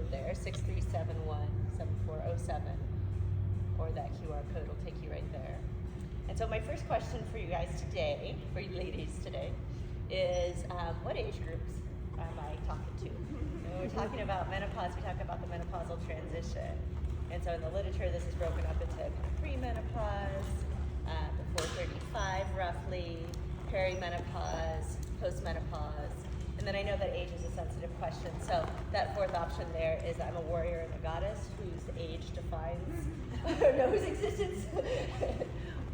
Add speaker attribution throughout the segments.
Speaker 1: code there, 6371-7407, or that QR code will take you right there. And so my first question for you guys today, for you ladies today, is what age groups am I talking to? When we're talking about menopause, we talk about the menopausal transition. And so in the literature, this is broken up into kind of pre-menopause, before 35 roughly, perimenopause, postmenopause. And then I know that age is a sensitive question, so that fourth option there is I'm a warrior and a goddess whose age defines, whose existence, what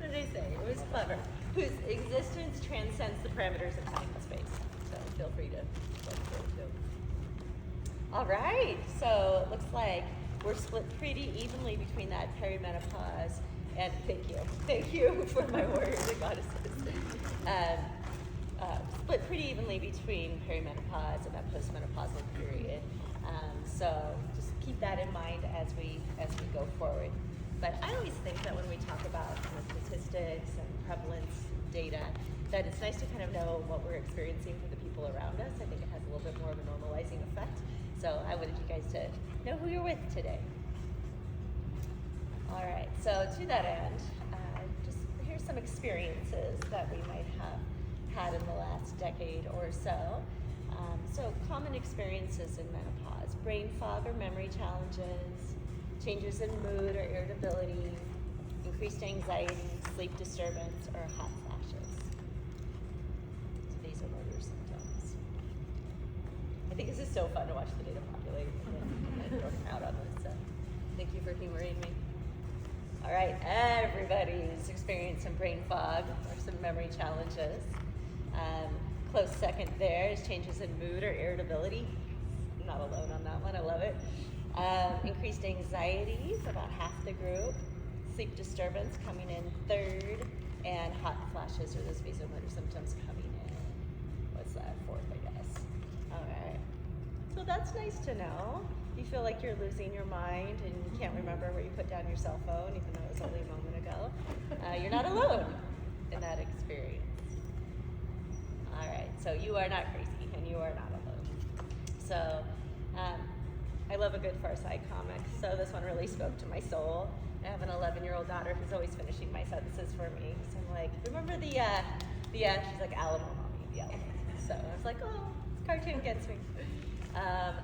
Speaker 1: did I say? It was clever. Whose existence transcends the parameters of time and space. So feel free to go through too. All right, so it looks like we're split pretty evenly between that perimenopause and thank you for my warriors and goddesses. Split pretty evenly between perimenopause and that postmenopausal period. So just keep that in mind as we go forward. But I always think that when we talk about statistics and prevalence data, that it's nice to kind of know what we're experiencing for the people around us. I think it has a little bit more of a normalizing effect. So I wanted you guys to know who you're with today. All right, so to that end, just here's some experiences that we might have had in the last decade or so. So common experiences in menopause: brain fog or memory challenges, changes in mood or irritability, increased anxiety, sleep disturbance, or hot flashes. So these are motor symptoms. I think this is so fun to watch the data populate and work out on this. So thank you for humoring me. All right, everybody's experiencing brain fog or some memory challenges. Close second there is changes in mood or irritability. I'm not alone on that one, I love it. Increased anxiety for about half the group. Sleep disturbance coming in third, and hot flashes or those vasomotor symptoms coming in. What's that, fourth, I guess. All right, so that's nice to know. You feel like you're losing your mind and you can't remember where you put down your cell phone, even though it was only a moment ago. You're not alone in that experience. All right, so you are not crazy and you are not alone. So I love a good Far Side comic, so this one really spoke to my soul. I have an 11-year-old daughter who's always finishing my sentences for me. So I'm like, remember the she's like, Alamo, mommy, the elephant. So I was like, oh, this cartoon gets me.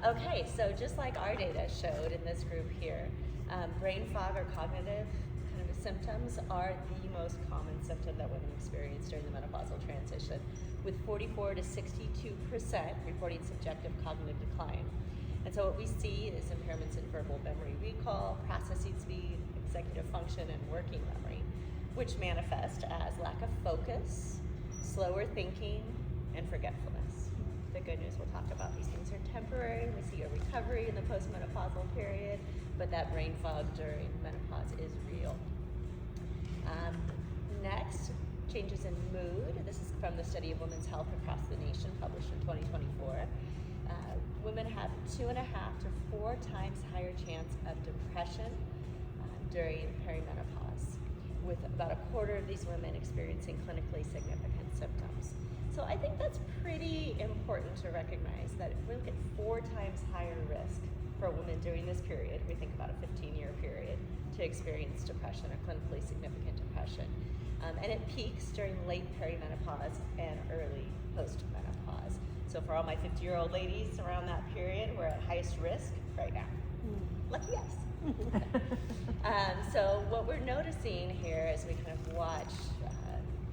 Speaker 1: Okay, so just like our data showed in this group here, brain fog or cognitive kind of symptoms are the most common symptom that women experience during the menopausal transition, with 44 to 62% reporting subjective cognitive decline. And so what we see is impairments in verbal memory recall, processing speed, executive function, and working memory, which manifest as lack of focus, slower thinking, and forgetfulness. The good news, we'll talk about these things are temporary. We see a recovery in the postmenopausal period, but that brain fog during menopause is real. Next, changes in mood. This is from the study of women's health across the nation, published in 2024. Women have 2.5 to 4 times higher chance of depression during perimenopause, with about a quarter of these women experiencing clinically significant symptoms. So I think that's pretty important to recognize that if we look at 4 times higher risk for a woman during this period, we think about a 15-year period, to experience depression or clinically significant depression. And it peaks during late perimenopause and early postmenopause. So for all my 50-year-old ladies around that period, we're at highest risk right now. Lucky us. So what we're noticing here as we kind of watch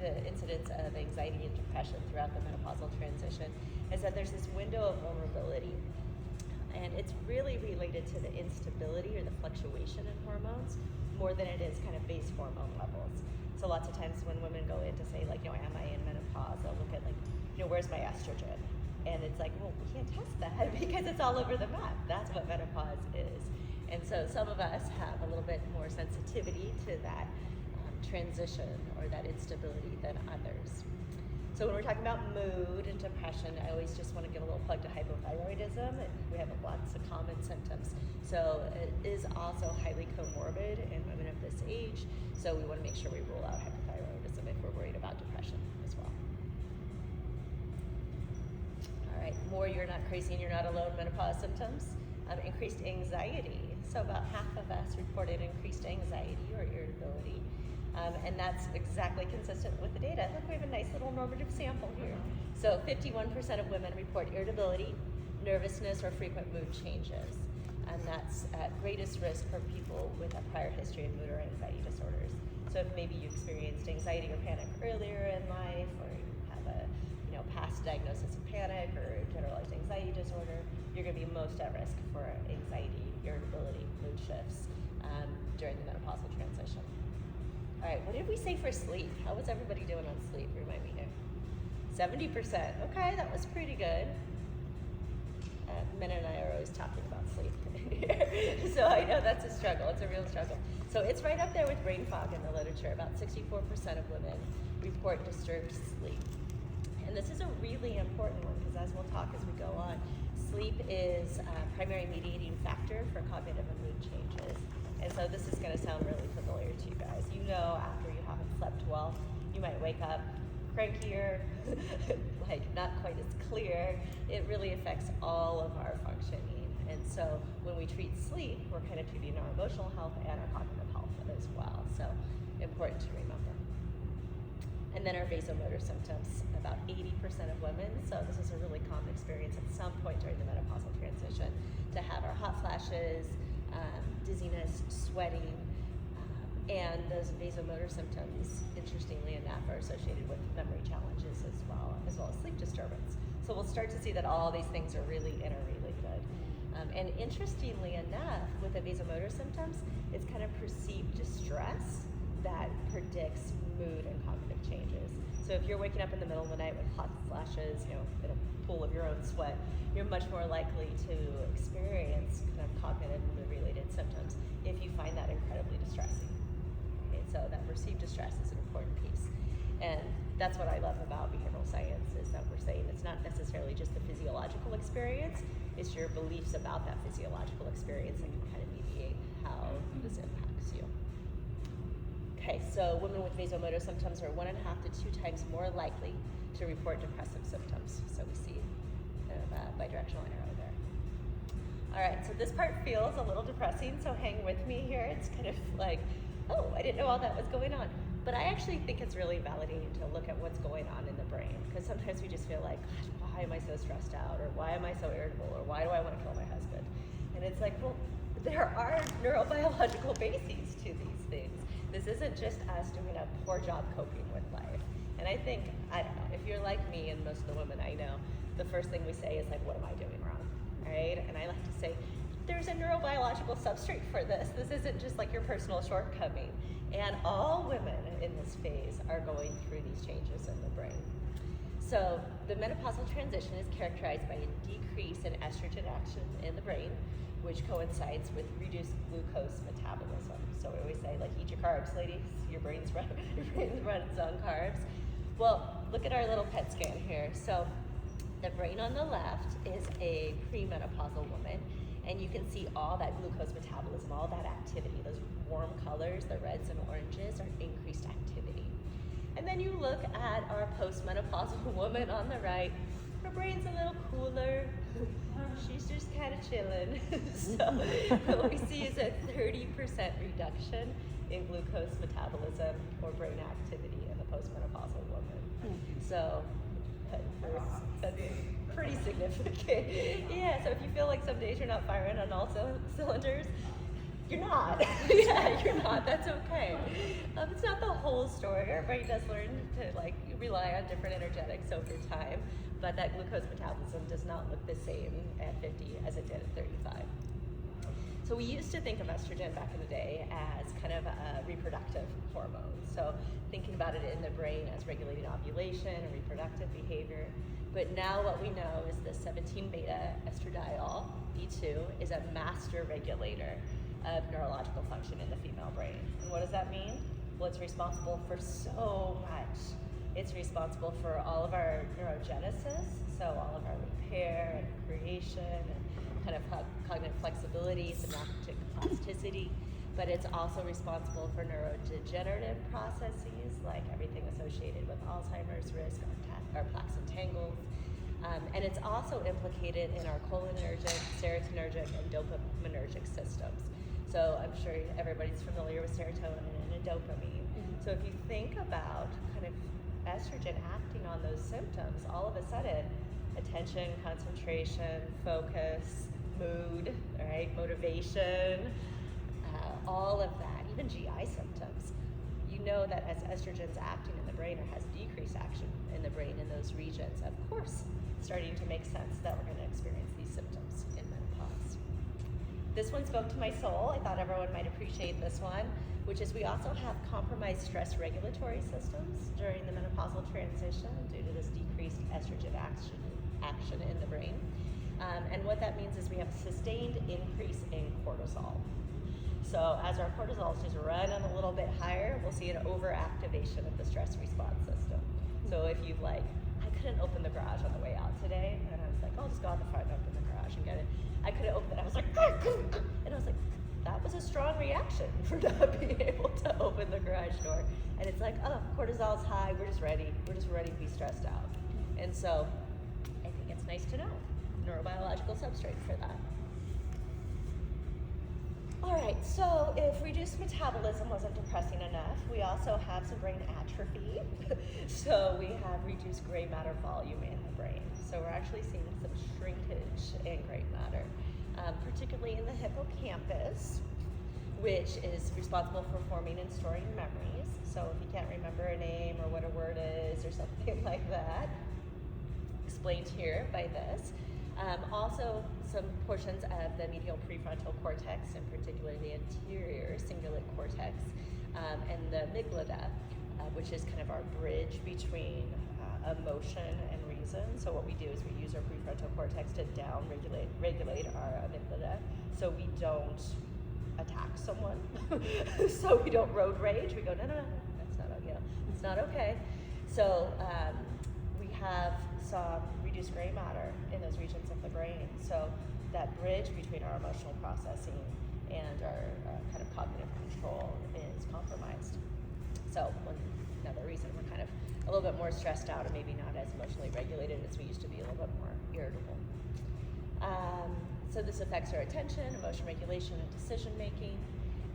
Speaker 1: the incidence of anxiety and depression throughout the menopausal transition is that there's this window of vulnerability. And it's really related to the instability or the fluctuation in hormones more than it is kind of base hormone levels. So lots of times when women go in to say, like, am I in menopause? They'll look at, like, where's my estrogen? And it's like, well, we can't test that because it's all over the map. That's what menopause is. And so some of us have a little bit more sensitivity to that transition or that instability than others. So when we're talking about mood and depression, I always just want to give a little plug to hypothyroidism. We have lots of common symptoms. So it is also highly comorbid in women of this age. So we want to make sure we rule out hypothyroidism if we're worried about depression as well. All right, more you're not crazy and you're not alone menopause symptoms. Increased anxiety. So about half of us reported increased anxiety or irritability. And that's exactly consistent with the data. Look, we have a nice little normative sample here. So 51% of women report irritability, nervousness, or frequent mood changes. And that's at greatest risk for people with a prior history of mood or anxiety disorders. So if maybe you experienced anxiety or panic earlier in life, or you have a past diagnosis of panic or generalized anxiety disorder, you're going to be most at risk for anxiety, irritability, mood shifts during the menopausal transition. All right, what did we say for sleep? How was everybody doing on sleep? Remind me here. 70%. Okay, that was pretty good. Men and I are always talking about sleep. So I know that's a struggle. It's a real struggle. So it's right up there with brain fog in the literature. About 64% of women report disturbed sleep. And this is a really important one because, as we'll talk as we go on, sleep is a primary mediating factor for cognitive and mood changes. And so this is going to sound really familiar to you guys. You know, after you haven't slept well, you might wake up crankier, like not quite as clear. It really affects all of our functioning. And so when we treat sleep, we're kind of treating our emotional health and our cognitive health as well. So important to remember. And then our vasomotor symptoms, about 80% of women, so this is a really common experience at some point during the menopausal transition, to have our hot flashes, dizziness, sweating, and those vasomotor symptoms, interestingly enough, are associated with memory challenges as well as sleep disturbance. So we'll start to see that all these things are really interrelated. And interestingly enough, with the vasomotor symptoms, it's kind of perceived distress that predicts mood and cognitive changes. So if you're waking up in the middle of the night with hot flashes, in a pool of your own sweat, you're much more likely to experience kind of cognitive and mood-related symptoms if you find that incredibly distressing. Okay, so that perceived distress is an important piece. And that's what I love about behavioral science, is that we're saying it's not necessarily just the physiological experience, it's your beliefs about that physiological experience that can kind of mediate how this impacts you. Okay, so women with vasomotor symptoms are 1.5 to 2 times more likely to report depressive symptoms. So we see kind of a bidirectional arrow there. All right, so this part feels a little depressing, so hang with me here. It's kind of like, oh, I didn't know all that was going on. But I actually think it's really validating to look at what's going on in the brain, because sometimes we just feel like, gosh, why am I so stressed out? Or why am I so irritable? Or why do I want to kill my husband? And it's like, well, there are neurobiological bases to these things. This isn't just us doing a poor job coping with life. And I think, I don't know, if you're like me and most of the women I know, the first thing we say is like, what am I doing wrong, right? And I like to say, there's a neurobiological substrate for this. This isn't just like your personal shortcoming. And all women in this phase are going through these changes in the brain. So the menopausal transition is characterized by a decrease in estrogen action in the brain, which coincides with reduced glucose metabolism. So we always say, like, eat your carbs, ladies. Your brain's runs on carbs. Well, look at our little PET scan here. So the brain on the left is a premenopausal woman, and you can see all that glucose metabolism, all that activity. Those warm colors, the reds and oranges, are increased activity. And then you look at our postmenopausal woman on the right. Her brain's a little cooler. She's just kind of chilling. So what we see is a 30% reduction in glucose metabolism or brain activity in the postmenopausal woman. So that's pretty significant. Yeah, so if you feel like some days you're not firing on all cylinders, you're not. Yeah, you're not. That's okay. It's not the whole story. Our brain does learn to rely on different energetics over time, but that glucose metabolism does not look the same at 50 as it did at 35. So we used to think of estrogen back in the day as kind of a reproductive hormone. So thinking about it in the brain as regulating ovulation and reproductive behavior. But now what we know is the 17-beta estradiol, B2, is a master regulator of neurological function in the female brain. And what does that mean? Well, it's responsible for so much. It's responsible for all of our neurogenesis, so all of our repair and creation and kind of cognitive flexibility, synaptic plasticity, but it's also responsible for neurodegenerative processes like everything associated with Alzheimer's risk or plaques and tangles. And it's also implicated in our cholinergic, serotonergic, and dopaminergic systems. So I'm sure everybody's familiar with serotonin and dopamine. So if you think about kind of estrogen acting on those symptoms, all of a sudden, attention, concentration, focus, mood, right, motivation, all of that, even GI symptoms. You know that as estrogen's acting in the brain or has decreased action in the brain in those regions, of course, starting to make sense that we're going to experience these symptoms in menopause. This one spoke to my soul. I thought everyone might appreciate this one, which is we also have compromised stress regulatory systems during the menopausal transition due to this decreased estrogen action in the brain. And what that means is we have a sustained increase in cortisol. So as our cortisol is just running a little bit higher, we'll see an overactivation of the stress response system. So if you've I couldn't open the garage on the way out today, and I was like, I'll just go out the front and open the garage and get it. I couldn't open it. I was like, and I was like, that was a strong reaction for not being able to open the garage door. And it's like, oh, cortisol's high. We're just ready. We're just ready to be stressed out. And so I think it's nice to know neurobiological substrate for that. All right, so if reduced metabolism wasn't depressing enough, we also have some brain atrophy. So we have reduced gray matter volume in the brain. So we're actually seeing some shrinkage in gray matter, particularly in the hippocampus, which is responsible for forming and storing memories. So if you can't remember a name or what a word is or something like that, explained here by this. Also, some portions of the medial prefrontal cortex, in particular the anterior cingulate cortex, and the amygdala, which is kind of our bridge between emotion and reason. So what we do is we use our prefrontal cortex to regulate our amygdala, so we don't attack someone, so we don't road rage. We go, no, that's not okay. It's not okay. So we have some reduced gray matter in those regions of the brain. So that bridge between our emotional processing and our kind of cognitive control is compromised. So another reason we're kind of a little bit more stressed out and maybe not as emotionally regulated as we used to be, a little bit more irritable. So this affects our attention, emotion regulation, and decision making,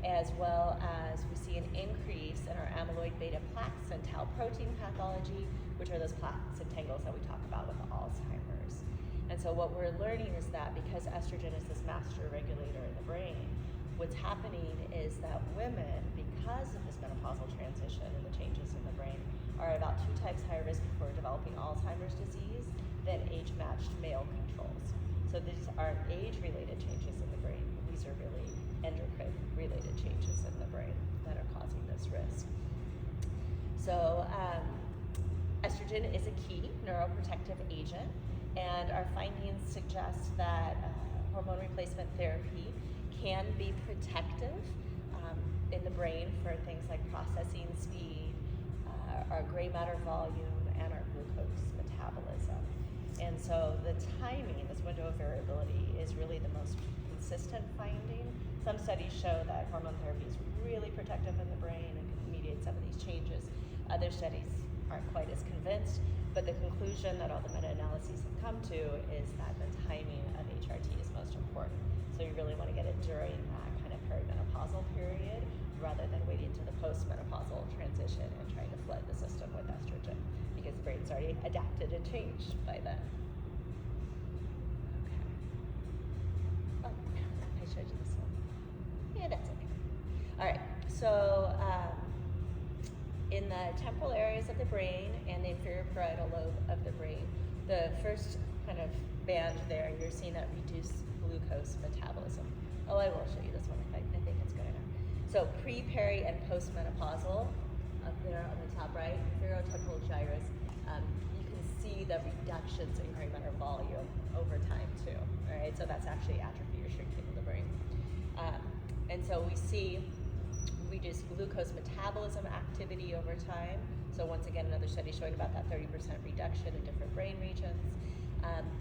Speaker 1: as well as we see an increase in our amyloid beta plaques and tau protein pathology, which are those plaques and tangles that we talk about with Alzheimer's. And so what we're learning is that because estrogen is this master regulator in the brain, what's happening is that women, because of this menopausal transition and the changes in the brain, are about 2 times higher risk for developing Alzheimer's disease than age-matched male controls. So these aren't age-related changes in the brain. These are really endocrine-related changes in the brain that are causing this risk. So estrogen is a key neuroprotective agent, and our findings suggest that hormone replacement therapy can be protective in the brain for things like processing speed, our gray matter volume, and our glucose metabolism. And so the timing, this window of variability, is really the most consistent finding. Some studies show that hormone therapy is really protective in the brain and can mediate some of these changes. Other studies aren't quite as convinced, but the conclusion that all the meta-analyses have come to is that the timing of HRT is most important. So you really want to get it during that kind of perimenopausal period rather than waiting to the postmenopausal transition and trying to flood the system with estrogen, because the brain's already adapted and changed by then. Okay. Oh, I showed you this one. Yeah, that's okay. All right, so in the temporal areas of the brain and the inferior parietal lobe of the brain, the first kind of band there, you're seeing that reduced glucose metabolism. Oh, I will show you this one. I think it's good enough. So pre, peri, and postmenopausal, up there on the top right, inferior-temporal gyrus, you can see the reductions in gray matter volume over time too. All right, so that's actually atrophy or shrinking of the brain. And so we see reduced glucose metabolism activity over time. So once again, another study showing about that 30% reduction in different brain regions.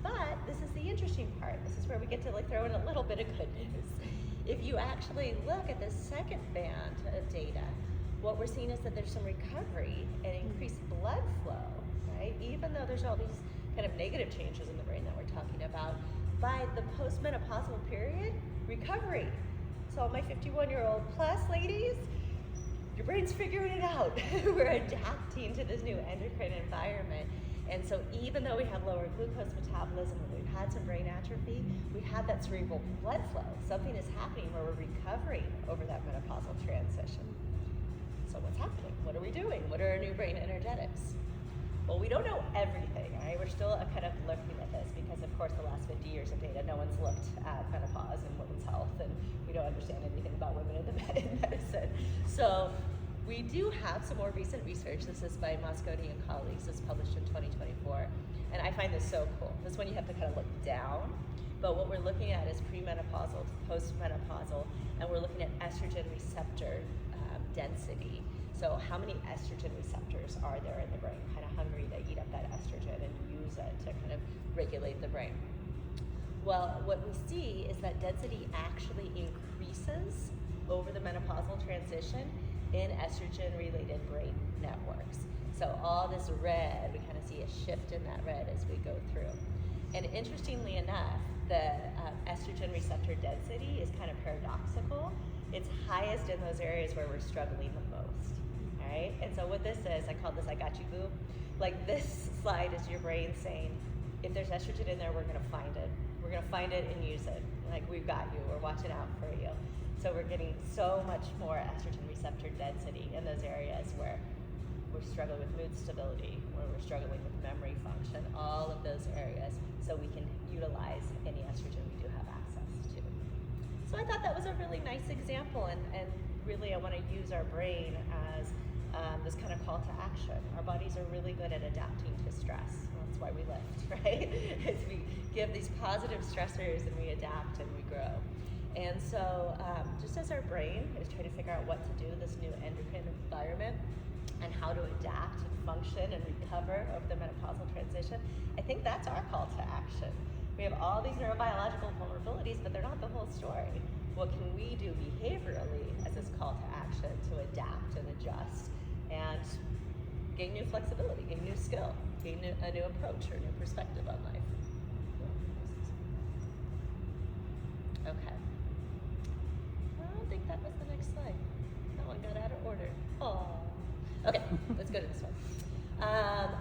Speaker 1: But this is the interesting part. This is where we get to throw in a little bit of good news. If you actually look at the second band of data, what we're seeing is that there's some recovery and increased blood flow, right? Even though there's all these kind of negative changes in the brain that we're talking about. By the postmenopausal period, recovery. So my 51-year-old plus ladies, your brain's figuring it out. We're adapting to this new endocrine environment. And so even though we have lower glucose metabolism and we've had some brain atrophy, we have that cerebral blood flow. Something is happening where we're recovering over that menopausal transition. So what's happening? What are we doing? What are our new brain energetics? Well, we don't know everything, right? We're still kind of looking at this because, of course, the last 50 years of data, no one's looked at menopause and women's health, and we don't understand anything about women in medicine. So we do have some more recent research. This is by Mosconi and colleagues. This is published in 2024. And I find this so cool. This one you have to kind of look down. But what we're looking at is premenopausal to postmenopausal, and we're looking at estrogen receptor density. So how many estrogen receptors are there in the brain? Kind of hungry, they eat up that estrogen and use it to kind of regulate the brain. Well, what we see is that density actually increases over the menopausal transition in estrogen-related brain networks. So all this red, we kind of see a shift in that red as we go through. And interestingly enough, the estrogen receptor density is kind of paradoxical. It's highest in those areas where we're struggling the most, all right? And so what this is, I call this I got you boo. Like this slide is your brain saying, if there's estrogen in there, we're gonna find it. We're gonna find it and use it. Like we've got you, we're watching out for you. So we're getting so much more estrogen receptor density in those areas where we're struggling with mood stability, where we're struggling with memory function, all of those areas, so we can utilize any estrogen we do have access to. So I thought that was a really nice example, and really I want to use our brain as this kind of call to action. Our bodies are really good at adapting to stress. That's why we lift, right? As we give these positive stressors and we adapt and we grow. And so just as our brain is trying to figure out what to do in this new endocrine environment and how to adapt and function and recover over the menopausal transition, I think that's our call to action. We have all these neurobiological vulnerabilities, but they're not the whole story. What can we do behaviorally as this call to action to adapt and adjust and gain new flexibility, gain new skill, gain a new approach or new perspective on life? Okay. I don't think that was the next slide. That one got out of order. Oh. Okay, let's go to this one.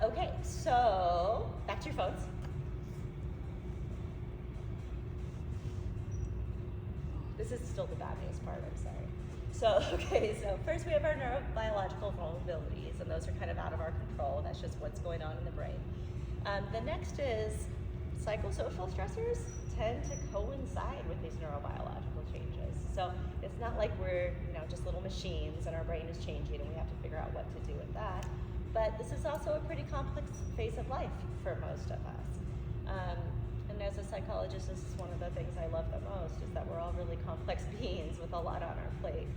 Speaker 1: Okay, so back to your phones. This is still the bad news part, I'm sorry. So first we have our neurobiological vulnerabilities, and those are kind of out of our control. That's just what's going on in the brain. The next is psychosocial stressors tend to coincide with these neurobiological changes. So it's not like we're just little machines and our brain is changing and we have to figure out what to do with that. But this is also a pretty complex phase of life for most of us. And as a psychologist, this is one of the things I love the most, is that we're all really complex beings with a lot on our plate.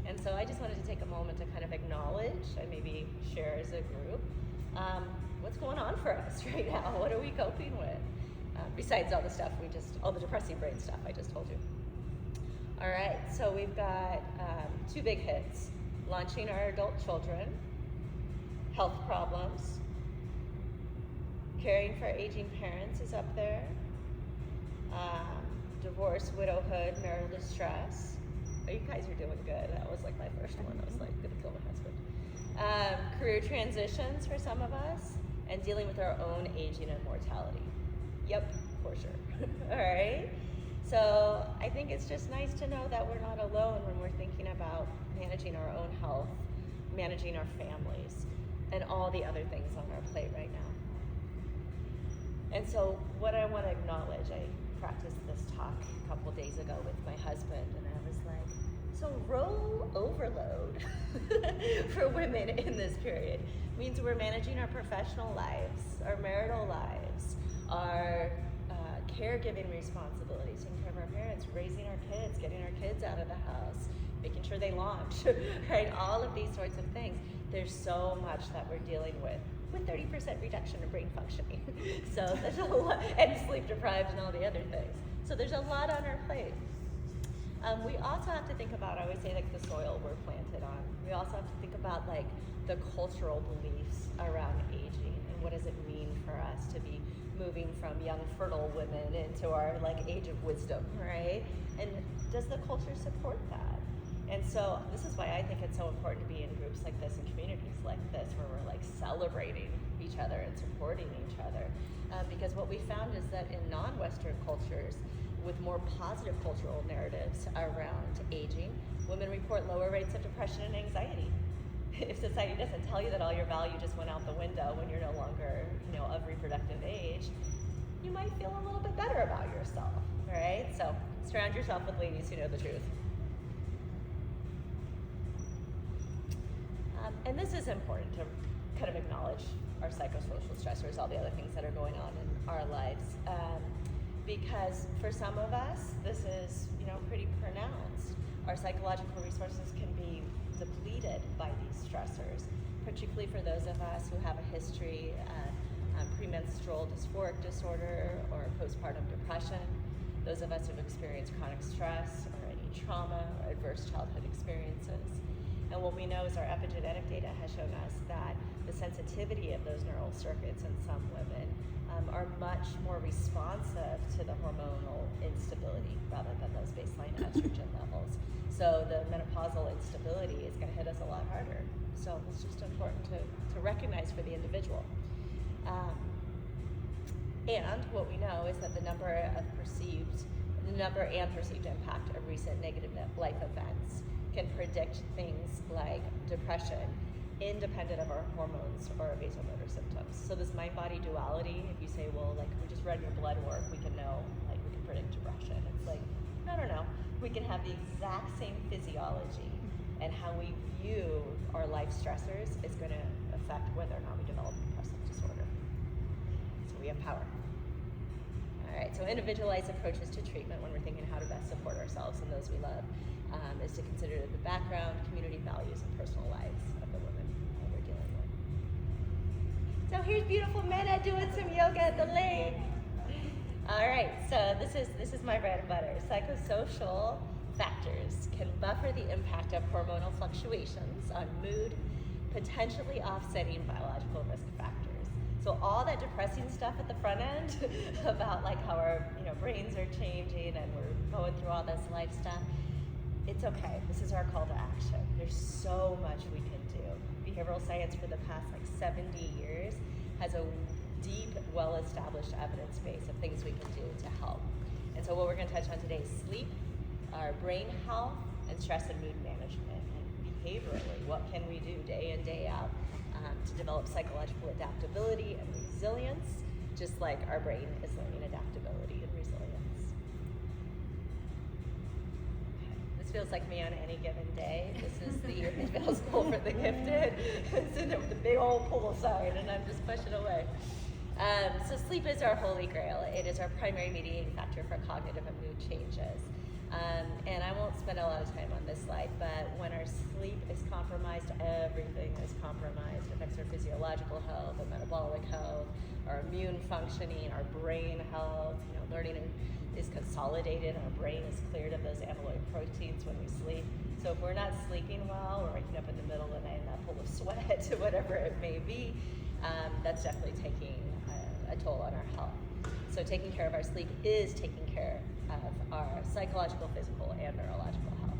Speaker 1: And so I just wanted to take a moment to kind of acknowledge and maybe share as a group what's going on for us right now. What are we coping with? Besides all the stuff all the depressing brain stuff I just told you. All right, so we've got two big hits. Launching our adult children, health problems, caring for aging parents is up there, divorce, widowhood, marital distress. Oh, you guys are doing good. That was like my first one. I was like, gonna kill my husband. Career transitions for some of us, and dealing with our own aging and mortality. Yep, for sure. All right. So I think it's just nice to know that we're not alone when we're thinking about managing our own health, managing our families, and all the other things on our plate right now. And so what I want to acknowledge, I practiced this talk a couple days ago with my husband, and I was like, so role overload for women in this period means we're managing our professional lives, our marital lives, our caregiving responsibilities, taking care of our parents, raising our kids, getting our kids out of the house, making sure they launch, right? All of these sorts of things. There's so much that we're dealing with 30% reduction in brain functioning. So there's a lot, and sleep deprived and all the other things. So there's a lot on our plate. We also have to think about, I always say, like the soil we're planted on. We also have to think about like the cultural beliefs around aging and what does it mean for us to be moving from young fertile women into our like age of wisdom, right? And does the culture support that? And so this is why I think it's so important to be in groups like this and communities like this where we're like celebrating each other and supporting each other. Because what we found is that in non-Western cultures with more positive cultural narratives around aging, women report lower rates of depression and anxiety. If society doesn't tell you that all your value just went out the window when you're no longer, of reproductive age, you might feel a little bit better about yourself, right? So surround yourself with ladies who know the truth. And this is important to kind of acknowledge our psychosocial stressors, all the other things that are going on in our lives. Because for some of us, this is, pretty pronounced. Our psychological resources can be depleted by these stressors, particularly for those of us who have a history of premenstrual dysphoric disorder or postpartum depression, those of us who've experienced chronic stress or any trauma or adverse childhood experiences. And what we know is our epigenetic data has shown us that the sensitivity of those neural circuits in some women are much more responsive to the hormonal instability rather than those baseline estrogen levels. So the menopausal instability is going to hit us a lot harder. So it's just important to recognize for the individual. And what we know is that the number and perceived impact of recent negative life events can predict things like depression independent of our hormones or our vasomotor symptoms. So this mind-body duality, if you say, well, like we just read your blood work, we can know, like we can predict depression. It's like, no. We can have the exact same physiology, and how we view our life stressors is going to affect whether or not we develop a depressive disorder. So we have power. All right, so individualized approaches to treatment when we're thinking how to best support ourselves and those we love is to consider the background, community values, and personal lives of the women that we're dealing with. So here's beautiful Mena doing some yoga at the lake. All right, so this is my bread and butter. Psychosocial factors can buffer the impact of hormonal fluctuations on mood, potentially offsetting biological risk factors. So all that depressing stuff at the front end about like how our brains are changing and we're going through all this life stuff, it's okay. This is our call to action. There's so much we can do. Behavioral science for the past 70 years has a deep, well-established evidence base of things we can do to help. And so what we're going to touch on today is sleep, our brain health, and stress and mood management. And behaviorally, what can we do day in, day out to develop psychological adaptability and resilience, just like our brain is learning adaptability and resilience. This feels like me on any given day. This is the middle school for the gifted. Sitting there with a big old poolside, and I'm just pushing away. So sleep is our holy grail. It is our primary mediating factor for cognitive and mood changes. And I won't spend a lot of time on this slide, but when our sleep is compromised, everything is compromised. It affects our physiological health, our metabolic health, our immune functioning, our brain health. Learning is consolidated, and our brain is cleared of those amyloid proteins when we sleep. So if we're not sleeping well, or waking up in the middle of the night in that pool of sweat, whatever it may be, that's definitely taking a toll on our health. So taking care of our sleep is taking care of our psychological, physical, and neurological health.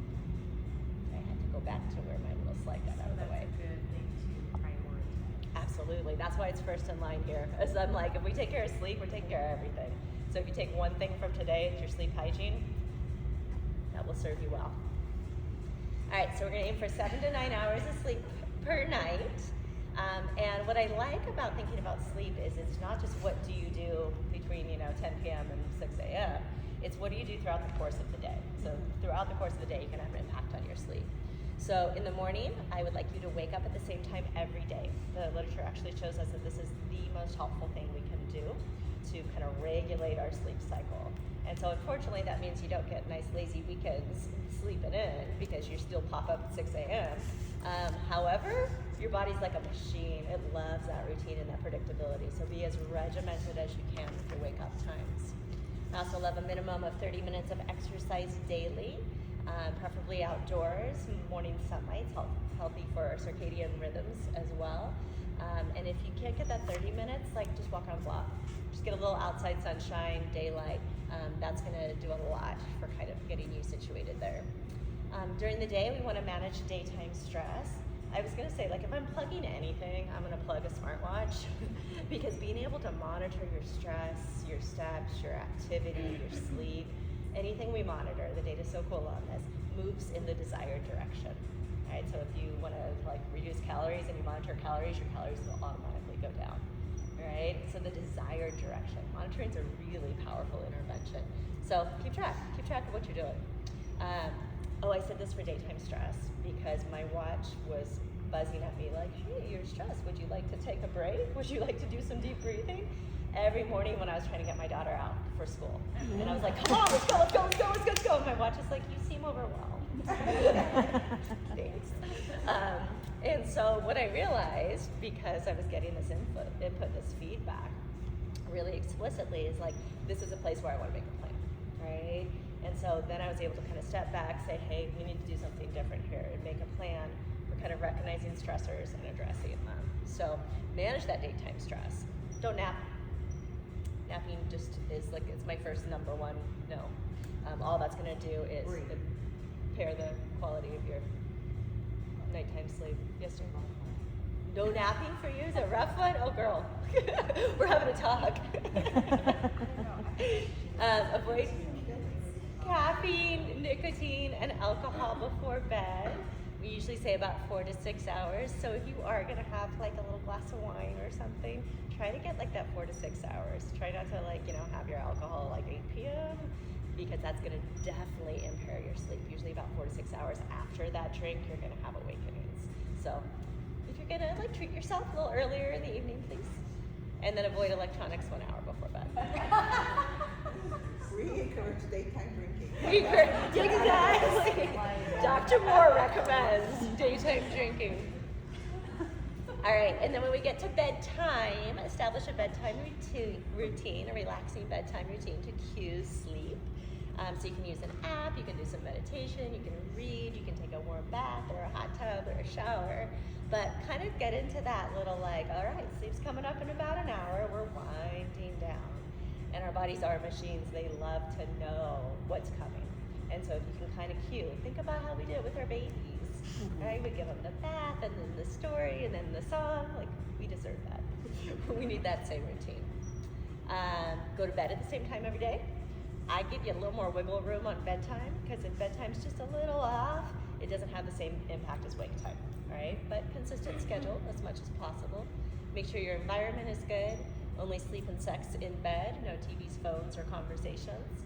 Speaker 1: I had to go back to where my little slide got out of the way.
Speaker 2: That's a good thing to prioritize.
Speaker 1: Absolutely. That's why it's first in line here. As I'm like, if we take care of sleep, we're taking care of everything. So if you take one thing from today, it's your sleep hygiene, that will serve you well. All right, so we're going to aim for 7 to 9 hours of sleep per night. And what I like about thinking about sleep is it's not just what do you do between 10 p.m. and 6 a.m. It's what do you do throughout the course of the day. So throughout the course of the day, you can have an impact on your sleep. So in the morning, I would like you to wake up at the same time every day. The literature actually shows us that this is the most helpful thing we can do to kind of regulate our sleep cycle. And so unfortunately, that means you don't get nice lazy weekends sleeping in because you still pop up at 6 a.m. However, your body's like a machine. It loves that routine and that predictability. So be as regimented as you can with your wake up times. I also love a minimum of 30 minutes of exercise daily, preferably outdoors. Morning sunlight's healthy for our circadian rhythms as well. And if you can't get that 30 minutes, like just walk around the block. Just get a little outside sunshine, daylight. That's gonna do a lot for kind of getting you situated there. During the day, we wanna manage daytime stress. I was gonna say, like, if I'm plugging anything, I'm gonna plug a smartwatch because being able to monitor your stress, your steps, your activity, your sleep, anything we monitor, the data's so cool on this, moves in the desired direction. Right? So if you wanna like reduce calories and you monitor calories, your calories will automatically go down. Right? So the desired direction. Monitoring is a really powerful intervention. So keep track of what you're doing. Oh, I said this for daytime stress because my watch was buzzing at me like, hey, you're stressed. Would you like to take a break? Would you like to do some deep breathing? Every morning when I was trying to get my daughter out for school. And I was like, come on, let's go. And my watch is like, you seem overwhelmed. Thanks. And so what I realized, because I was getting this input, this feedback really explicitly, is like, this is a place where I want to make a plan, right? And so then I was able to kind of step back, say, hey, we need to do something different here and make a plan for kind of recognizing stressors and addressing them. So manage that daytime stress. Don't nap. Napping just is like, it's my first number one no. All that's gonna do is impair the quality of your nighttime sleep. Yes, sir? No napping for you? Is it a rough one? Oh, girl. We're having a talk. Avoid caffeine, nicotine, and alcohol before bed. We usually say about 4 to 6 hours. So if you are gonna have like a little glass of wine or something, try to get like that 4 to 6 hours. Try not to like, have your alcohol like 8 p.m. because that's gonna definitely impair your sleep. Usually about 4 to 6 hours after that drink, you're gonna have awakenings. So if you're gonna like treat yourself a little earlier in the evening, please. And then avoid electronics 1 hour before bed.
Speaker 3: We encourage daytime drinking.
Speaker 1: Exactly. Dr. Moore recommends daytime drinking. All right, and then when we get to bedtime, establish a bedtime routine, a relaxing bedtime routine to cue sleep. So you can use an app, you can do some meditation, you can read, you can take a warm bath or a hot tub or a shower, but kind of get into that little like, all right, sleep's coming up in about an hour, we're winding down. And our bodies are machines, they love to know what's coming. And so if you can kind of cue, think about how we do it with our babies, right? We give them the bath and then the story and then the song, like we deserve that. We need that same routine. Go to bed at the same time every day. I give you a little more wiggle room on bedtime because if bedtime's just a little off, it doesn't have the same impact as wake time, right? But consistent schedule as much as possible. Make sure your environment is good. Only sleep and sex in bed, no TVs, phones, or conversations.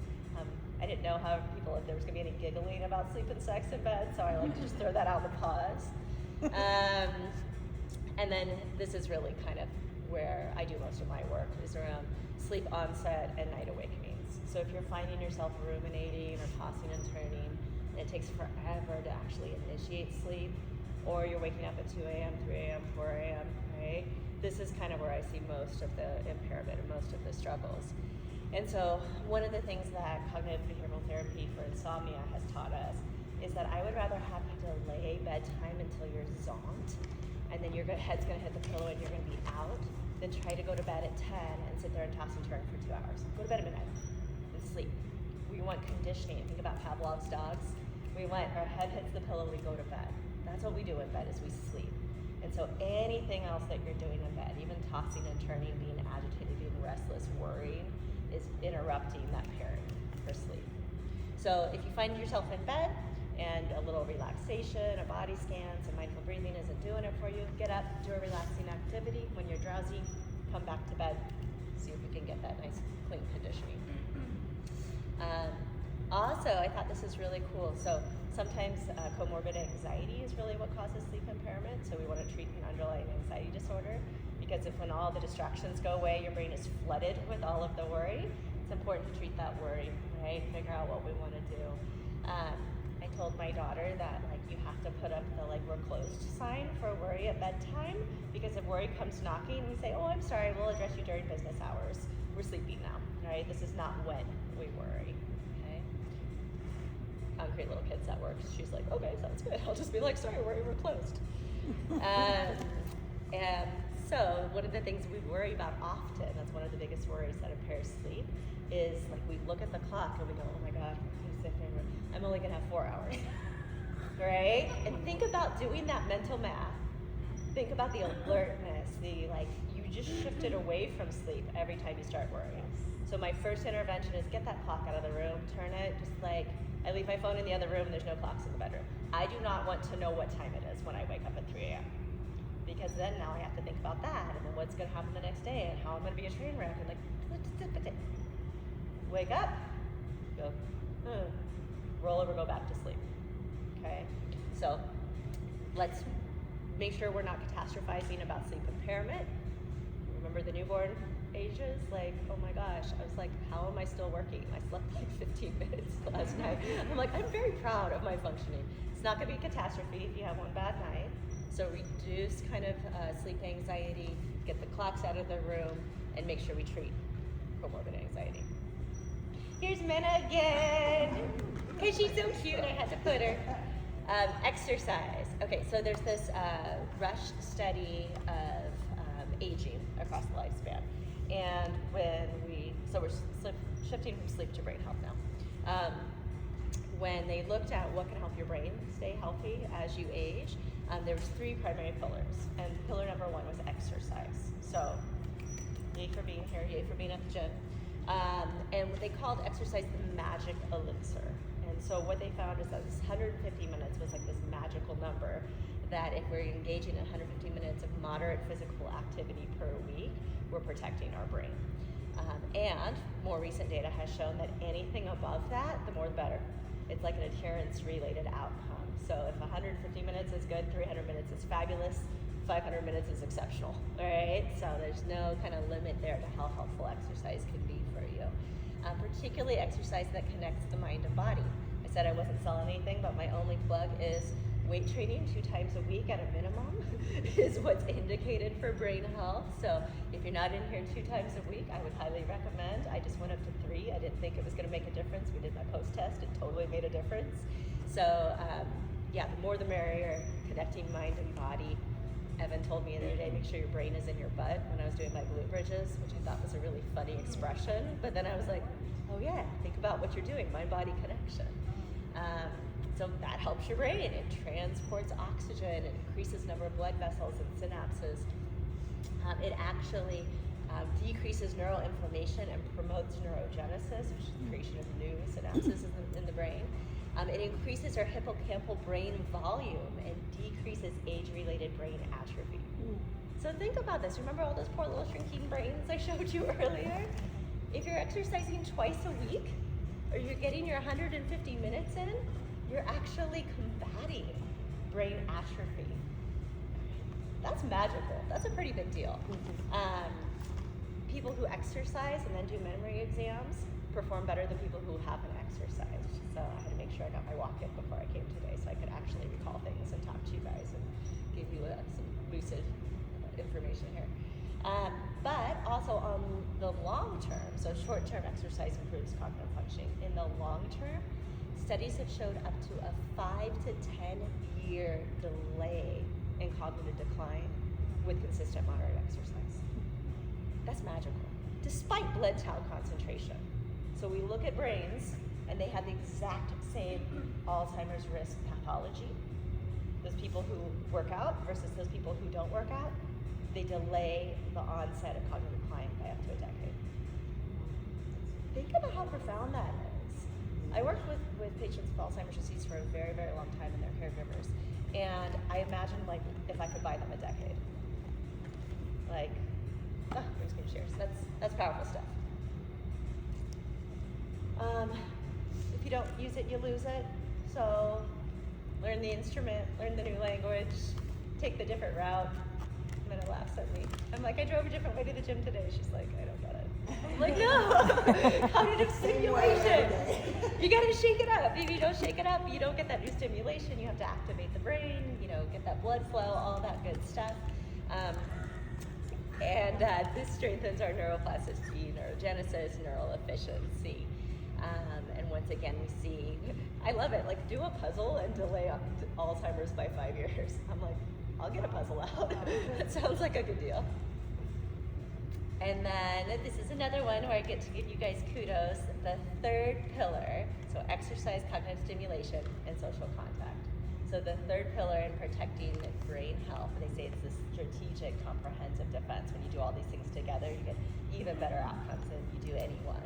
Speaker 1: I didn't know how if there was gonna be any giggling about sleep and sex in bed, so I like to just throw that out on the pause. And then this is really kind of where I do most of my work, is around sleep onset and night awakenings. So if you're finding yourself ruminating or tossing and turning, and it takes forever to actually initiate sleep, or you're waking up at 2 a.m., 3 a.m., 4 a.m., right? This is kind of where I see most of the impairment and most of the struggles. And so one of the things that cognitive behavioral therapy for insomnia has taught us is that I would rather have you delay bedtime until you're zonked, and then your head's gonna hit the pillow and you're gonna be out, than try to go to bed at 10 and sit there and toss and turn for 2 hours. Go to bed at midnight and sleep. We want conditioning. Think about Pavlov's dogs. Our head hits the pillow, we go to bed. That's what we do in bed, is we sleep. And so anything else that you're doing in bed, even tossing and turning, being agitated, being restless, worrying, is interrupting that pairing for sleep. So if you find yourself in bed and a little relaxation, a body scan, some mindful breathing isn't doing it for you, get up, do a relaxing activity. When you're drowsy, come back to bed, see if we can get that nice clean conditioning. Also, I thought this is really cool. So sometimes comorbid anxiety is really what causes sleep impairment. So we want to treat an underlying anxiety disorder, because if when all the distractions go away, your brain is flooded with all of the worry, it's important to treat that worry, right? Figure out what we want to do. I told my daughter that you have to put up the we're closed sign for worry at bedtime, because if worry comes knocking, we say, oh, I'm sorry, we'll address you during business hours. We're sleeping now, right? This is not when we worry. Concrete little kids at work. She's like, okay, sounds good. I'll just be like, sorry, we're closed. And so one of the things we worry about often, that's one of the biggest worries that impairs sleep, is like we look at the clock and we go, oh my God, I'm only gonna have 4 hours, right? And think about doing that mental math. Think about the alertness, the like, you just shifted away from sleep every time you start worrying. So my first intervention is get that clock out of the room, turn it, just like, I leave my phone in the other room and there's no clocks in the bedroom. I do not want to know what time it is when I wake up at 3 a.m. Because then now I have to think about that and then what's gonna happen the next day and how I'm gonna be a train wreck and like, wake up, go, roll over, go back to sleep, okay? So let's make sure we're not catastrophizing about sleep impairment. Remember the newborn ages? Like, oh my gosh, I was like, how am I still working? I slept like 15 minutes last night. I'm like, I'm very proud of my functioning. It's not gonna be a catastrophe if you have one bad night. So reduce kind of sleep anxiety, get the clocks out of the room, and make sure we treat comorbid anxiety. Here's Mena again. Because she's so cute, I had to put her. Exercise. Okay, so there's this Rush study of aging across the lifespan. And we're shifting from sleep to brain health now. When they looked at what can help your brain stay healthy as you age, there was 3 primary pillars. And pillar number 1 was exercise. So, yay for being here, yay for being at the gym. And what they called exercise the magic elixir. And so what they found is that this 150 minutes was like this magical number that if we're engaging in 150 minutes of moderate physical activity per week, we're protecting our brain. And more recent data has shown that anything above that, the more the better. It's like an adherence-related outcome. So if 150 minutes is good, 300 minutes is fabulous, 500 minutes is exceptional, all right? So there's no kind of limit there to how helpful exercise can be for you. Particularly exercise that connects the mind and body. I said I wasn't selling anything, but my only plug is weight training 2 times a week at a minimum is what's indicated for brain health. So if you're not in here 2 times a week, I would highly recommend. I just went up to 3. I didn't think it was gonna make a difference. We did my post-test, it totally made a difference. So yeah, the more the merrier, connecting mind and body. Evan told me the other day, make sure your brain is in your butt when I was doing my glute bridges, which I thought was a really funny expression. But then I was like, oh yeah, think about what you're doing, mind-body connection. So that helps your brain. It transports oxygen, it increases number of blood vessels and synapses. It actually decreases neural inflammation and promotes neurogenesis, which is the creation of new synapses in the brain. It increases our hippocampal brain volume and decreases age-related brain atrophy. So think about this. Remember all those poor little shrinking brains I showed you earlier? If you're exercising twice a week, or you're getting your 150 minutes in, you're actually combating brain atrophy. That's magical. That's a pretty big deal. People who exercise and then do memory exams perform better than people who haven't exercised. So I had to make sure I got my walk in before I came today so I could actually recall things and talk to you guys and give you some lucid information here. But also on the long term, so short-term exercise improves cognitive functioning. In the long term, studies have showed up to a 5 to 10 year delay in cognitive decline with consistent moderate exercise. That's magical, despite blood tau concentration. So we look at brains, and they have the exact same Alzheimer's risk pathology. Those people who work out versus those people who don't work out, they delay the onset of cognitive decline by up to a decade. Think about how profound that is. I worked with patients with Alzheimer's disease for a very, very long time and their caregivers, and I imagined like if I could buy them a decade. Like, here's me shares. That's powerful stuff. If you don't use it, you lose it. So learn the instrument, learn the new language, take the different route. Minna laughs at me. I'm like, I drove a different way to the gym today. She's like, I don't get it. I'm like, no, cognitive stimulation. You gotta shake it up. If you don't shake it up, you don't get that new stimulation. You have to activate the brain, get that blood flow, all that good stuff. And this strengthens our neuroplasticity, neurogenesis, neural efficiency. And once again, we see, I love it, like do a puzzle and delay Alzheimer's by 5 years. I'm like, I'll get a puzzle out. That sounds like a good deal. And then this is another one where I get to give you guys kudos. The third pillar, so exercise, cognitive stimulation, and social contact. So the third pillar in protecting brain health, they say it's this strategic, comprehensive defense. When you do all these things together, you get even better outcomes than you do any one,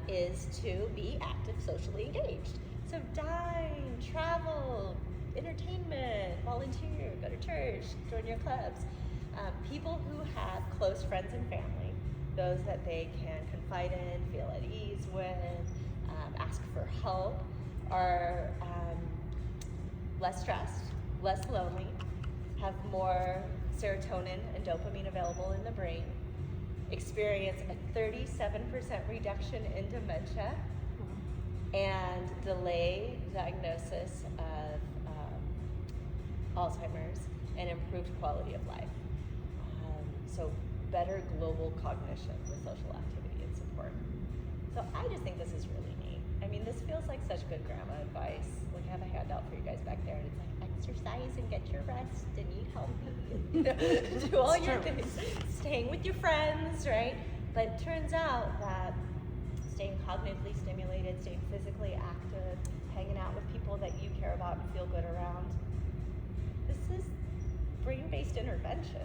Speaker 1: is to be active, socially engaged. So dine, travel, entertainment, volunteer, go to church, join your clubs. People who have close friends and family, those that they can confide in, feel at ease with, ask for help, are less stressed, less lonely, have more serotonin and dopamine available in the brain, experience a 37% reduction in dementia, and delay diagnosis of Alzheimer's and improved quality of life. So better global cognition with social activity and support. So I just think this is really neat. I mean, this feels like such good grandma advice. Like I have a handout for you guys back there, and it's like exercise and get your rest and eat healthy. Do all your things. Staying with your friends, right? But it turns out that staying cognitively stimulated, staying physically active, hanging out with people that you care about and feel good around, this is brain-based intervention.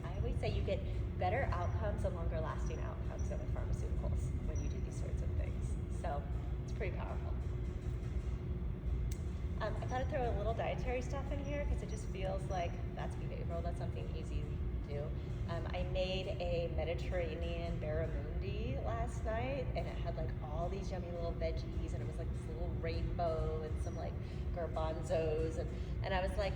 Speaker 1: I always say you get better outcomes and longer lasting outcomes than with pharmaceuticals when you do these sorts of things. So it's pretty powerful. I thought I'd throw a little dietary stuff in here because it just feels like that's behavioral. That's something easy to do. I made a Mediterranean barramundi last night, and it had like all these yummy little veggies, and it was like this little rainbow and some like garbanzos, and I was like,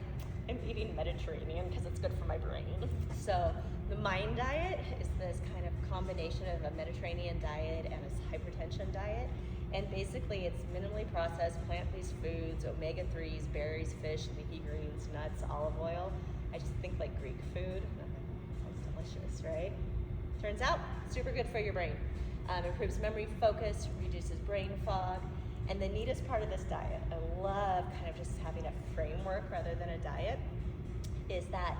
Speaker 1: I'm eating Mediterranean because it's good for my brain. So the Mind diet is this kind of combination of a Mediterranean diet and a hypertension diet. And basically it's minimally processed plant-based foods, omega-3s, berries, fish, leafy greens, nuts, olive oil. I just think like Greek food. Sounds delicious, right? Turns out, super good for your brain. Improves memory, focus, reduces brain fog. And the neatest part of this diet, I love kind of just having a framework rather than a diet, is that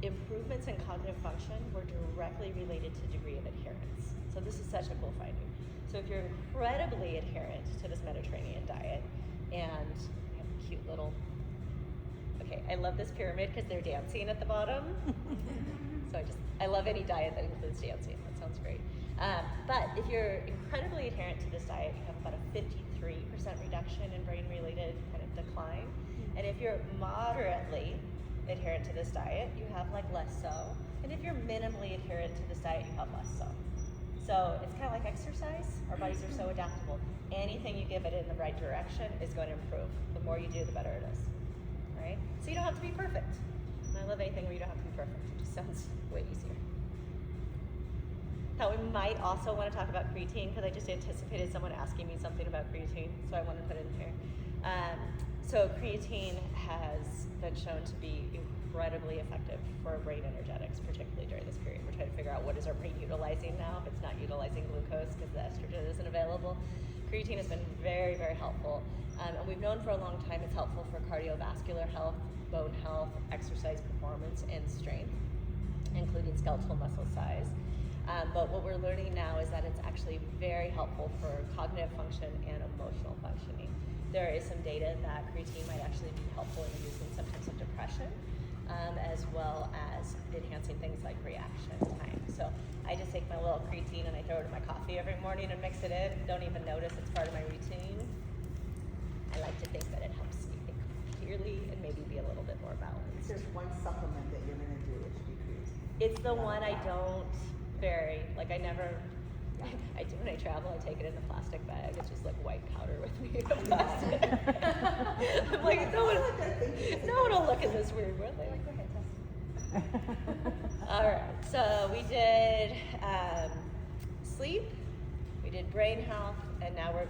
Speaker 1: improvements in cognitive function were directly related to degree of adherence. So this is such a cool finding. So if you're incredibly adherent to this Mediterranean diet, and you have a cute little, okay, I love this pyramid because they're dancing at the bottom. So I love any diet that includes dancing. That sounds great. But if you're incredibly adherent to this diet, you have about a 53% reduction in brain-related kind of decline. And if you're moderately adherent to this diet, you have like less so. And if you're minimally adherent to this diet, you have less so. So it's kind of like exercise. Our bodies are so adaptable. Anything you give it in the right direction is going to improve. The more you do, the better it is, right? So you don't have to be perfect. And I love anything where you don't have to be perfect. It just sounds way easier. Thought we might also want to talk about creatine because I just anticipated someone asking me something about creatine, so I want to put it in here. So creatine has been shown to be incredibly effective for brain energetics, particularly during this period. We're trying to figure out what is our brain utilizing now if it's not utilizing glucose because the estrogen isn't available. Creatine has been very, very helpful. And we've known for a long time it's helpful for cardiovascular health, bone health, exercise performance, and strength, including skeletal muscle size. But what we're learning now is that it's actually very helpful for cognitive function and emotional functioning. There is some data that creatine might actually be helpful in reducing symptoms of depression, as well as enhancing things like reaction time. So I just take my little creatine and I throw it in my coffee every morning and mix it in. Don't even notice it's part of my routine. I like to think that it helps me think clearly and maybe be a little bit more balanced.
Speaker 3: If there's one supplement that you're going to do, it should be creatine.
Speaker 1: It's the one I don't vary. Like I never, I do when I travel, I take it in a plastic bag. It's just like white powder with me in a plastic. I'm like, no one will look at this weird, will they? Like, go ahead, test it. All right, so we did sleep, we did brain health, and now we're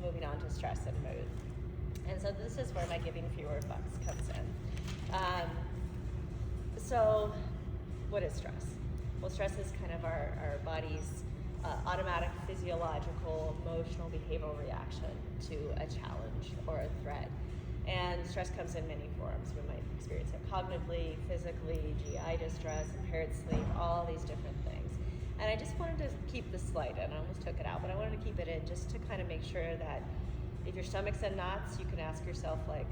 Speaker 1: moving on to stress and mood. And so this is where my giving fewer fucks comes in. So what is stress? Well, stress is kind of our body's automatic physiological, emotional, behavioral reaction to a challenge or a threat. And stress comes in many forms. We might experience it cognitively, physically, GI distress, impaired sleep, all these different things. And I just wanted to keep this slide in. I almost took it out, but I wanted to keep it in just to kind of make sure that if your stomach's in knots, you can ask yourself, like,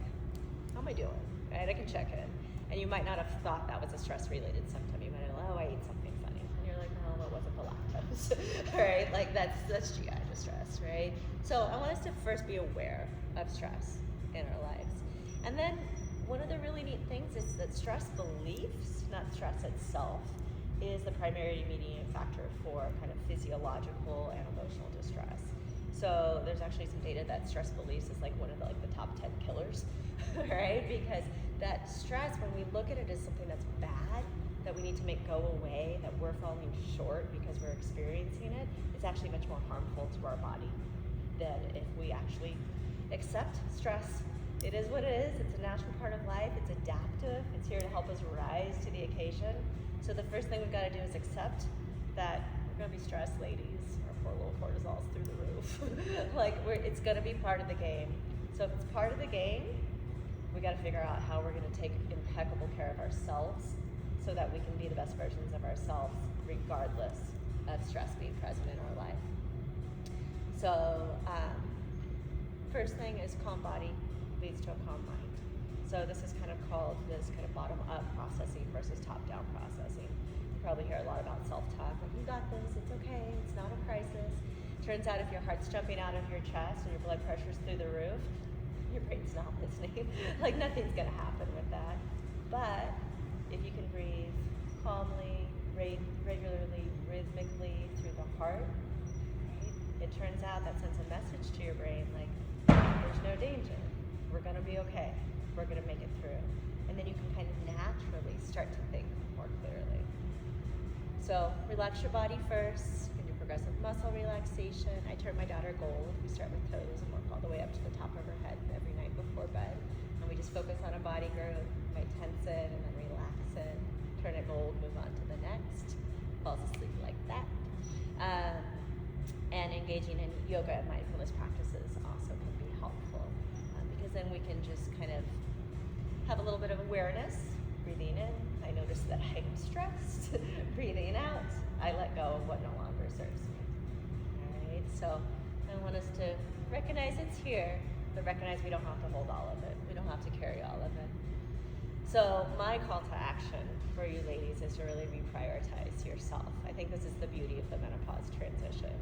Speaker 1: how am I doing? Right? I can check in. And you might not have thought that was a stress-related symptom. You might have, oh, I ate something funny. And you're like, oh, it wasn't the lactose. Right? Like, that's GI distress, right? So I want us to first be aware of stress in our lives. And then one of the really neat things is that stress beliefs, not stress itself, is the primary mediating factor for kind of physiological and emotional distress. So there's actually some data that stress beliefs is like one of the top 10 killers, right? Because that stress, when we look at it as something that's bad, that we need to make go away, that we're falling short because we're experiencing it, it's actually much more harmful to our body than if we actually accept stress. It is what it is. It's a natural part of life. It's adaptive. It's here to help us rise to the occasion. So the first thing we've got to do is accept that we're going to be stressed, ladies. Our poor little cortisol's through the roof. It's going to be part of the game. So if it's part of the game, we got to figure out how we're going to take impeccable care of ourselves so that we can be the best versions of ourselves regardless of stress being present in our life. So first thing is calm body leads to a calm mind. So this is kind of called this kind of bottom-up processing versus top-down processing. You probably hear a lot about self-talk, like, you got this, it's okay, it's not a crisis. Turns out if your heart's jumping out of your chest and your blood pressure's through the roof, your brain's not listening. Like, nothing's gonna happen with that. But if you can breathe calmly, regularly, rhythmically through the heart, right, it turns out that sends a message to your brain like, there's no danger. We're gonna be okay. We're gonna make it through. And then you can kind of naturally start to think more clearly. So relax your body first. You can do progressive muscle relaxation. I turn my daughter gold. We start with toes and work all the way up to the top of her head every night before bed. And we just focus on a body group. You might tense it and then relax it. Turn it gold, move on to the next. Falls asleep like that. And engaging in yoga and mindfulness practices also can be helpful because then we can just kind of have a little bit of awareness. Breathing in, I notice that I am stressed. Breathing out, I let go of what no longer serves me. All right, so I want us to recognize it's here, but recognize we don't have to hold all of it. We don't have to carry all of it. So my call to action for you ladies is to really reprioritize yourself. I think this is the beauty of the menopause transition,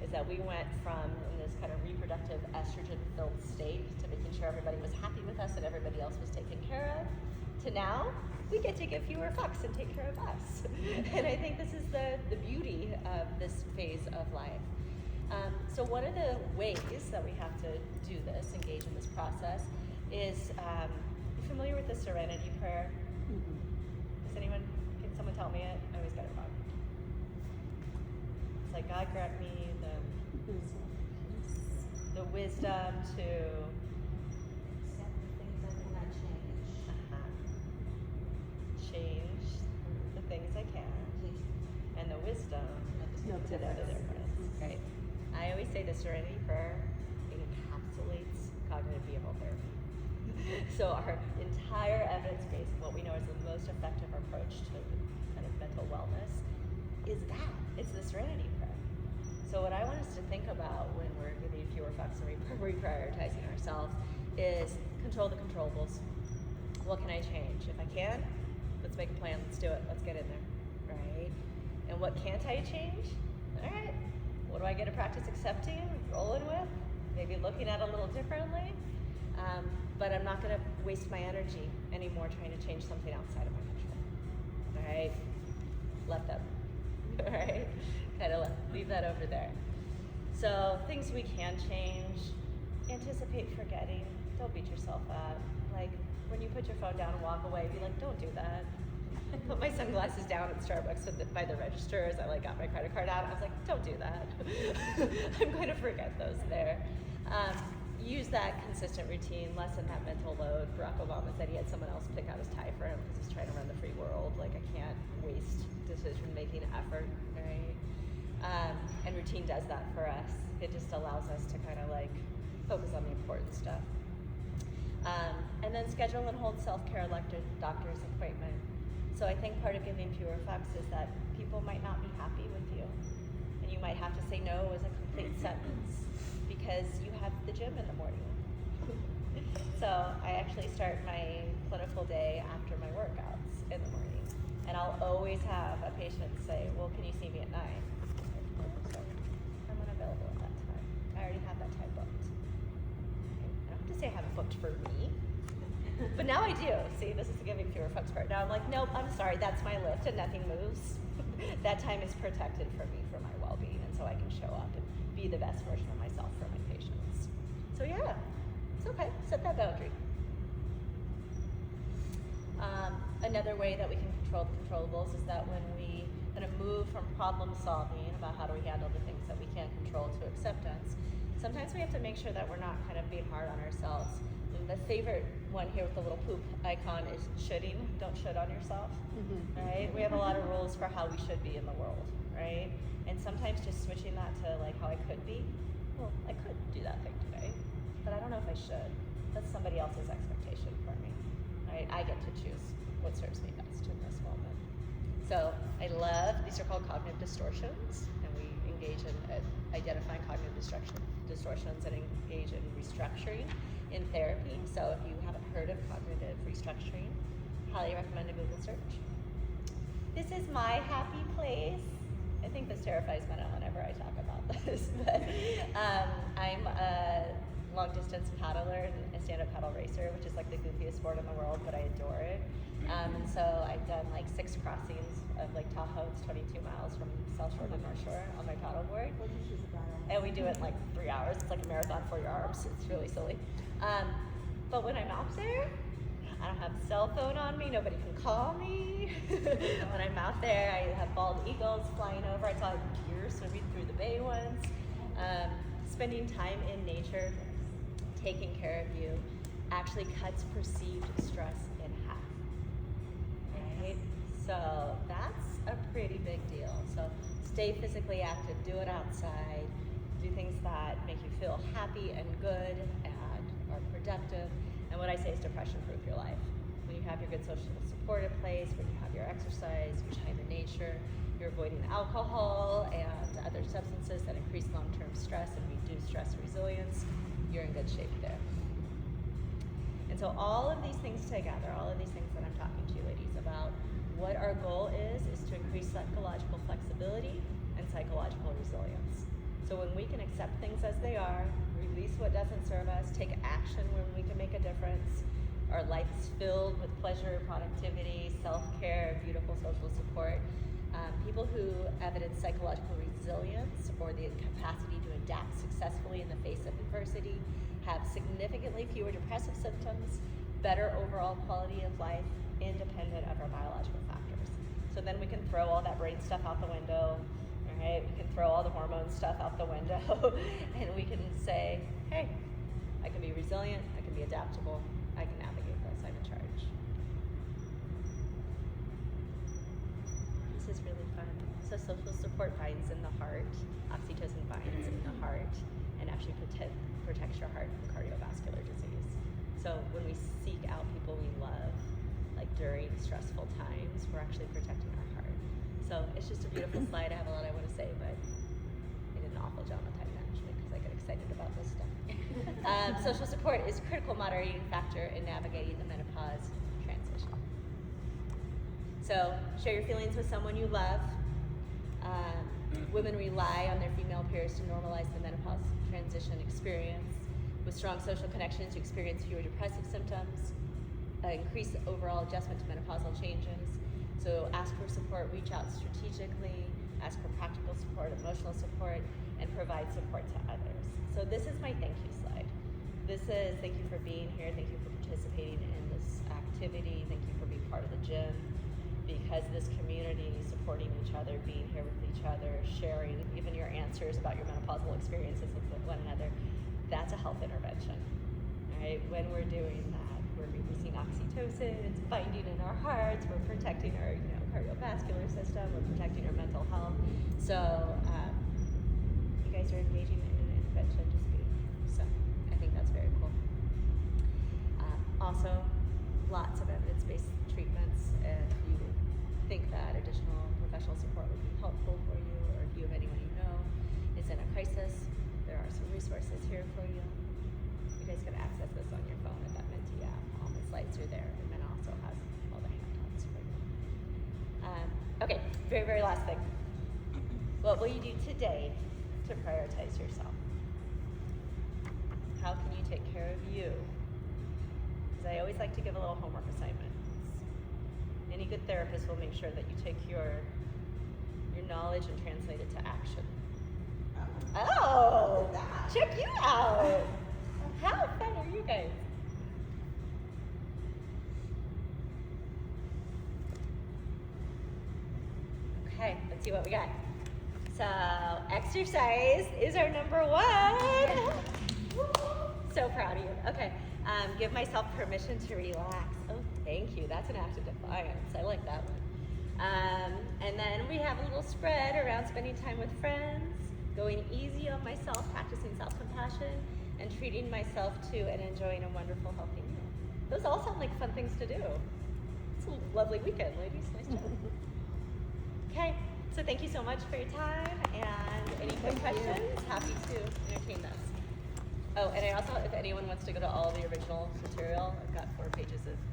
Speaker 1: is that we went from this kind of reproductive estrogen-filled state to making sure everybody was happy with us and everybody else was taken care of, to now we get to give fewer fucks and take care of us. And I think this is the beauty of this phase of life. So one of the ways that we have to do this, engage in this process, is you familiar with the Serenity Prayer? Mm-hmm. Can someone tell me it? I always get it wrong. It's like, God grant me the wisdom to
Speaker 3: accept the things I cannot change.
Speaker 1: change the things I can, and the wisdom to know the difference. Right? I always say the Serenity Prayer encapsulates cognitive behavioral therapy. So our entire evidence base, what we know is the most effective approach to kind of mental wellness, is that. It's the Serenity Prayer. So what I want us to think about when we're giving fewer fucks and reprioritizing ourselves is control the controllables. What can I change? If I can, let's make a plan, let's do it, let's get in there, right? And what can't I change? All right, what do I get to practice accepting, rolling with? Maybe looking at it a little differently. But I'm not gonna waste my energy anymore trying to change something outside of my control. All right, let them, all right? Kind of leave that over there. So things we can change, anticipate forgetting, don't beat yourself up. Like when you put your phone down and walk away, be like, don't do that. Put my sunglasses down at Starbucks by the register as I got my credit card out. I was like, don't do that. I'm going to forget those there. Use that consistent routine, lessen that mental load. Barack Obama said he had someone else pick out his tie for him because he's trying to run the free world. Like, I can't waste decision-making effort, right? And routine does that for us. It just allows us to kind of focus on the important stuff. And then schedule and hold self-care doctor's appointment. So I think part of giving fewer fucks is that people might not be happy with you. And you might have to say no as a complete sentence because you have the gym in the morning. So I actually start my clinical day after my workouts in the morning. And I'll always have a patient say, well, can you see me at 9? So I'm unavailable at that time. I already have that time booked. I don't have to say I have it booked for me. But now I do. See, this is the giving fewer fucks part. Now I'm like, nope, I'm sorry, that's my lift and nothing moves. That time is protected for me, for my well-being, and so I can show up and be the best version of myself for my patients. So yeah, it's okay. Set that boundary. Another way that we can control the controllables is that when we kind of move from problem solving about how do we handle the things that we can't control to acceptance, sometimes we have to make sure that we're not kind of being hard on ourselves. And the favorite one here with the little poop icon is shoulding. Don't should on yourself, right? We have a lot of rules for how we should be in the world, right? And sometimes just switching that to like how I could be. Well, I could do that thing today, but I don't know if I should. That's somebody else's expectation for me, right? I get to choose what serves me best in this moment. So I love, these are called cognitive distortions, and we engage in identifying cognitive distortions and engage in restructuring in therapy. So if you haven't heard of cognitive restructuring, highly recommend a Google search. This is my happy place. I think this terrifies Mena whenever I talk about this, but I'm a long distance paddler and a stand-up paddle racer, which is like the goofiest sport in the world, but I adore it. And so I've done like 6 crossings of Lake Tahoe. It's 22 miles from South Shore to North Shore on my paddleboard. And we do it in like 3 hours. It's like a marathon for your arms. It's really silly. But when I'm out there, I don't have a cell phone on me. Nobody can call me. When I'm out there, I have bald eagles flying over. I saw deer swimming through the bay once. Spending time in nature, taking care of you, actually cuts perceived stress in half. Right? So that's a pretty big deal. So stay physically active, do it outside, do things that make you feel happy and good and are productive. And what I say is depression-proof your life. When you have your good social support in place, when you have your exercise, your time in nature, you're avoiding alcohol and other substances that increase long-term stress and reduce stress resilience, you're in good shape there. And so all of these things together, all of these things that I'm talking to you ladies about, what our goal is to increase psychological flexibility and psychological resilience. So when we can accept things as they are, release what doesn't serve us, take action when we can make a difference, our life is filled with pleasure, productivity, self-care, beautiful social support. People who evidence psychological resilience or the capacity to adapt successfully in the face of adversity have significantly fewer depressive symptoms, better overall quality of life, independent of our biological factors. So then we can throw all that brain stuff out the window, all right? We can throw all the hormone stuff out the window, and we can say, hey, I can be resilient, I can be adaptable, I can navigate this, I'm in charge. This is really fun. So social support binds in the heart, oxytocin binds in the heart, and actually protects your heart from cardiovascular disease. So when we seek out people we love, like during stressful times, we're actually protecting our heart. So it's just a beautiful slide. I have a lot I want to say, but I did an awful job on time management because I get excited about this stuff. Social support is a critical moderating factor in navigating the menopause transition. So share your feelings with someone you love. Women rely on their female peers to normalize the menopause transition experience. With strong social connections, you experience fewer depressive symptoms, increase overall adjustment to menopausal changes. So ask for support, reach out strategically, ask for practical support, emotional support, and provide support to others. So this is my thank you slide. This is thank you for being here, thank you for participating in this activity, thank you for being part of the gym. Because this community, supporting each other, being here with each other, sharing even your answers about your menopausal experiences with one another, that's a health intervention, right? When we're doing that, we're releasing oxytocin, it's binding in our hearts, we're protecting our cardiovascular system, we're protecting our mental health. So you guys are engaging in an intervention, just being here. So I think that's very cool. also lots of evidence-based treatments if you think that additional professional support would be helpful for you, or if you have anyone you know is in a crisis, there are some resources here for you. You guys can access this on your phone at that Menti app. All the slides are there, and then also has all the handouts for you. Okay, very, very last thing. What will you do today to prioritize yourself? How can you take care of you? Because I always like to give a little homework assignment. Any good therapist will make sure that you take your knowledge and translate it to action. Oh, check you out. How fun are you guys? Okay, let's see what we got. So, exercise is our number one. So proud of you. Okay, give myself permission to relax. Oh, thank you. That's an act of defiance. I like that one. And then we have a little spread around spending time with friends, going easy on myself, practicing self-compassion, and treating myself to and enjoying a wonderful, healthy meal. Those all sound like fun things to do. It's a lovely weekend, ladies. Nice job. Okay, so thank you so much for your time, and any quick questions, happy to entertain those. Oh, and I also, if anyone wants to go to all the original material, I've got 4 pages of